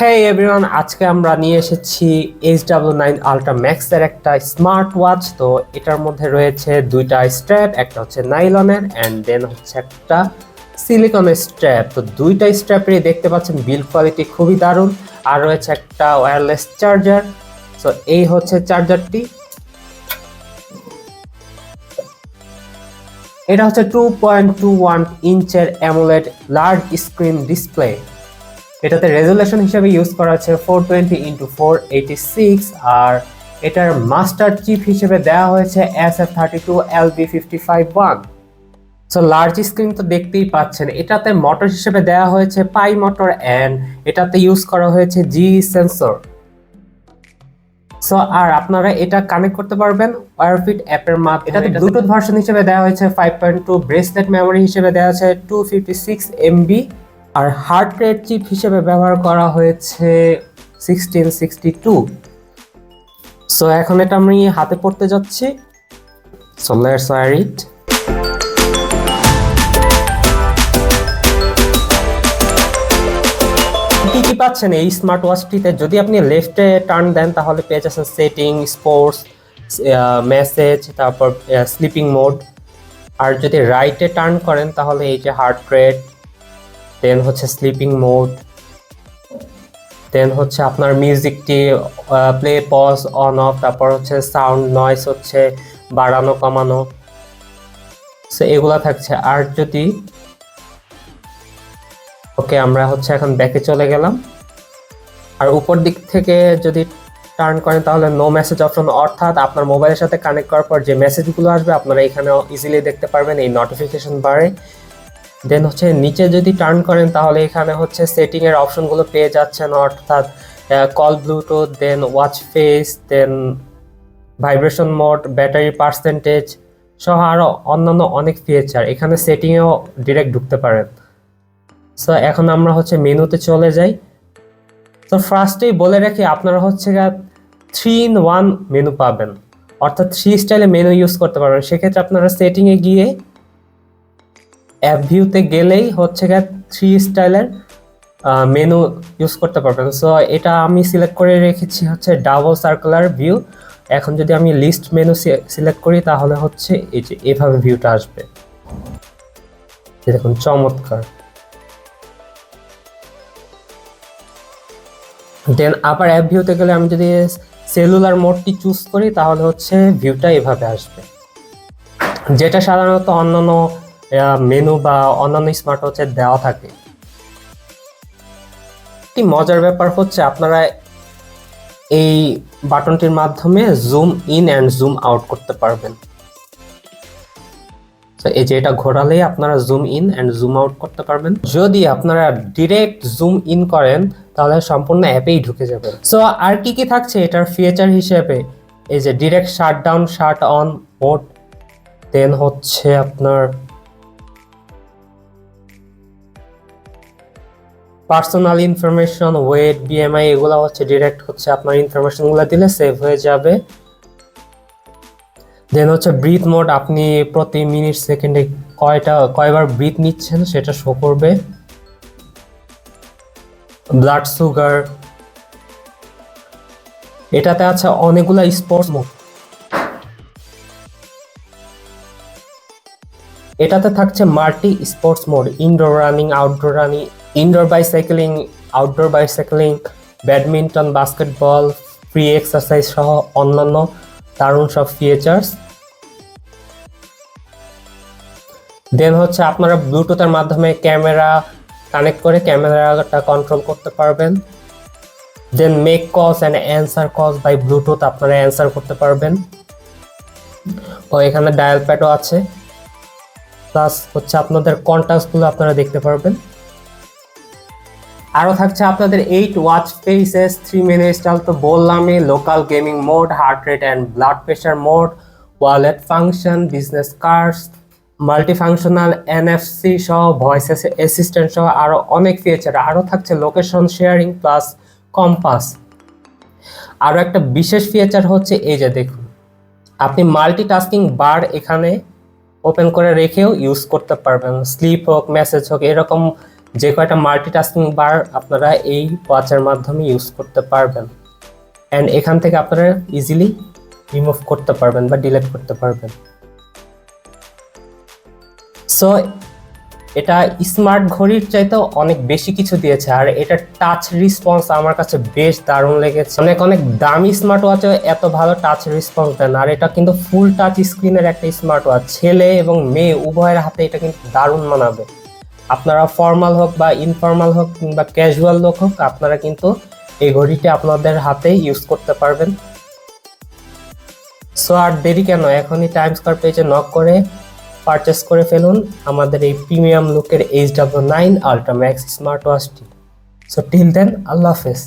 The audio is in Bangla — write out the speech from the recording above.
হেই এভরিওয়ান, আজকে আমরা নিয়ে এসেছি HW9 আলট্রা ম্যাক্স এর একটা স্মার্ট ওয়াচ। তো এটার মধ্যে রয়েছে দুইটা স্ট্র্যাপ, একটা হচ্ছে নাইলনের এন্ড দেন হচ্ছে একটা সিলিকনের স্ট্র্যাপ। তো দুইটা স্ট্র্যাপেরই দেখতে পাচ্ছেন বিল্ড কোয়ালিটি খুবই দারুণ, আর রয়েছে একটা ওয়্যারলেস চার্জার। তো এই হচ্ছে চার্জারটি। এটা হচ্ছে 2.21 ইঞ্চের অ্যামোলেড লার্জ স্ক্রিন ডিসপ্লে। এটাতে রেজুলেশন হিসেবে ইউজ করা হচ্ছে 420x486, আর এটার মাস্টার চিপ হিসেবে দেওয়া হয়েছে SF32LB551। সো লার্জ স্ক্রিন তো দেখতেই পাচ্ছেন। এটাতে মোটর হিসেবে দেওয়া হয়েছে পাই মোটর এন্ড এটাতে ইউজ করা হয়েছে জি সেন্সর। সো আর আপনারা এটা কানেক্ট করতে পারবেন WearFit অ্যাপের মাধ্যমে। এটাতে ব্লুটুথ ভার্সন হিসেবে দেওয়া হয়েছে 5.2, ব্রেসলেট মেমোরি হিসেবে দেওয়া আছে 256 MB, আর হার্ট রেট চিপ হিসেবে ব্যবহার করা হয়েছে 1662। সো এখন এটা আমি হাতে পড়তে যাচ্ছি। সো লেটস ওয়্যার ইট। কি পাচ্ছেন এই স্মার্ট ওয়াচটিতে? যদি আপনি লেফটে টার্ন দেন তাহলে পেয়ে যাচ্ছেন সেটিং, স্পোর্টস, মেসেজ, তারপর স্লিপিং মোড। আর যদি রাইটে টার্ন করেন তাহলে এই যে হার্ট রেট, দেন হচ্ছে স্লিপিং মোড, দেন হচ্ছে আপনার মিউজিকটি প্লে, পজ, অন অফ, তারপর হচ্ছে সাউন্ড নয়েজ হচ্ছে বাড়ানো কমানো। সো এগুলা থাকছে। আর যদি ওকে, আমরা হচ্ছে এখন ব্যাকে চলে গেলাম। আর উপর দিক থেকে যদি টার্ন করেন তাহলে নো মেসেজ অপশন, অর্থাৎ আপনার মোবাইলের সাথে কানেক্ট করার পর যে মেসেজগুলো আসবে আপনারা এখানে ইজিলি দেখতে পারবেন এই নোটিফিকেশন বারে। দেন হচ্ছে নিচে যদি টার্ন করেন তাহলে এখানে হচ্ছে সেটিং এর অপশনগুলো পেয়ে যাচ্ছেন, অর্থাৎ কল, ব্লুটুথ, দেন ওয়াচ ফেস, দেন ভাইব্রেশন মোড, ব্যাটারি পার্সেন্টেজ সহ আরও অন্যান্য অনেক ফিচার। এখানে সেটিংয়েও ডিরেক্ট ঢুকতে পারেন। সো এখন আমরা হচ্ছে মেনুতে চলে যাই। তো ফার্স্টেই বলে রাখি, আপনারা হচ্ছে 3-in-1 মেনু পাবেন, অর্থাৎ 3 স্টাইলে মেনু ইউজ করতে পারবেন। সেক্ষেত্রে আপনারা সেটিংয়ে গিয়ে অ্যাপ ভিউতে গেলেই হচ্ছে 3 স্টাইলের মেনু ইউজ করতে পারবেন। সো এটা আমি সিলেক্ট করে রেখেছি হচ্ছে ডাবল সার্কুলার ভিউ। এখন যদি আমি লিস্ট মেনু সিলেক্ট করি তাহলে হচ্ছে এই যে এভাবে ভিউটা আসবে। দেখুন চমৎকার। দেন আবার অ্যাপ ভিউতে গেলে আমি যদি সেলুলার মোডটি চুজ করি তাহলে হচ্ছে ভিউটা এভাবে আসবে, যেটা সাধারণত অন্যান্য মেনু বা অন্যান্য স্মার্ট ওয়াচে দেওয়া থাকে। একটি মজার ব্যাপার হচ্ছে আপনারা এই বাটনটির মাধ্যমে zoom in and zoom out করতে পারবেন। এই যে এটা ঘোরালেই আপনারা zoom in and zoom out করতে পারবেন। যদি আপনারা ডিরেক্ট জুম ইন করেন তাহলে সম্পূর্ণ অ্যাপেই ঢুকে যাবে। সো আর কি কি থাকছে এটার ফিচার হিসেবে? এই যে direct shut down, shut on mode, then হচ্ছে আপনার পার্সোনাল ইনফরমেশন, ওয়েট, বিএমআই, এগুলো হচ্ছে ডিরেক্ট হচ্ছে আপনার ইনফরমেশনগুলো দিলে সেভ হয়ে যাবে। দেন হচ্ছে ব্রিথ মোড, আপনি প্রতি মিনিট সেকেন্ডে কয়বার ব্রিথ নিচ্ছেন সেটা শো করবে। ব্লাড সুগার, এটাতে আছে অনেকগুলা স্পোর্টস মোড। এটাতে থাকছে multi sports mode, indoor running, outdoor running, indoor bicycling, outdoor bicycling, badminton, basketball, free exercise সহ অন্যান্য দারুণ সব ফিচার্স। দেন হচ্ছে আপনারা ব্লুটুথের মাধ্যমে ক্যামেরা কানেক্ট করে ক্যামেরাটা কন্ট্রোল করতে পারবেন। Then make calls and answer calls by Bluetooth, আপনারা অ্যান্সার করতে পারবেন। ও এখানে ডায়াল প্যাডও আছে, প্লাস হচ্ছে আপনাদের কন্টাক্টসগুলো আপনারা দেখতে পারবেন। আরও থাকছে আপনাদের 8 ওয়াচ ফেসেস, 3 মেনু স্টাইল তো বললামই, local gaming mode, heart rate and blood pressure mode, wallet function, business cards, multifunctional NFC সহ ভয়েস অ্যাসিস্ট্যান্ট সহ আরও অনেক ফিচার। আরও থাকছে লোকেশন শেয়ারিং প্লাস কম্পাস। আরও একটা বিশেষ ফিচার হচ্ছে এই যে দেখুন, আপনি মাল্টিটাস্কিং বার এখানে ওপেন করে রেখেও ইউজ করতে পারবেন। স্লিপ হোক, মেসেজ হোক, এরকম যে কয়টা মাল্টিটাস্কিং বার আপনারা এই ওয়াচের মাধ্যমে ইউজ করতে পারবেন, অ্যান্ড এখান থেকে আপনারা ইজিলি রিমুভ করতে পারবেন বা ডিলিট করতে পারবেন। সো এটা স্মার্ট ঘড়ির চাইতেও অনেক বেশি কিছু দিয়েছে, আর এটা টাচ রেসপন্স আমার কাছে বেশ দারুণ লেগেছে। অনেক অনেক দামি স্মার্ট ওয়াচে এত ভালো টাচ রেসপন্স দেন, আর এটা কিন্তু ফুল টাচ স্ক্রিনের একটা স্মার্ট ওয়াচ। ছেলে এবং মেয়ে উভয়ের হাতে এটা কিন্তু দারুণ মানাবে। আপনারা ফর্মাল হোক বা ইনফর্মাল হোক কিংবা ক্যাজুয়াল লোক হোক, আপনারা কিন্তু এই ঘড়িটি আপনাদের হাতে ইউজ করতে পারবেন। সো আর দেরি কেন, এখনই টাইম স্কোয়ার পেজে নক করে পারচেস করে ফেলুন আমাদের এই প্রিমিয়াম লুকের HW9 আল্ট্রা ম্যাক্স স্মার্ট ওয়াচটি। সো টিল দেন, আল্লাহ হাফেজ।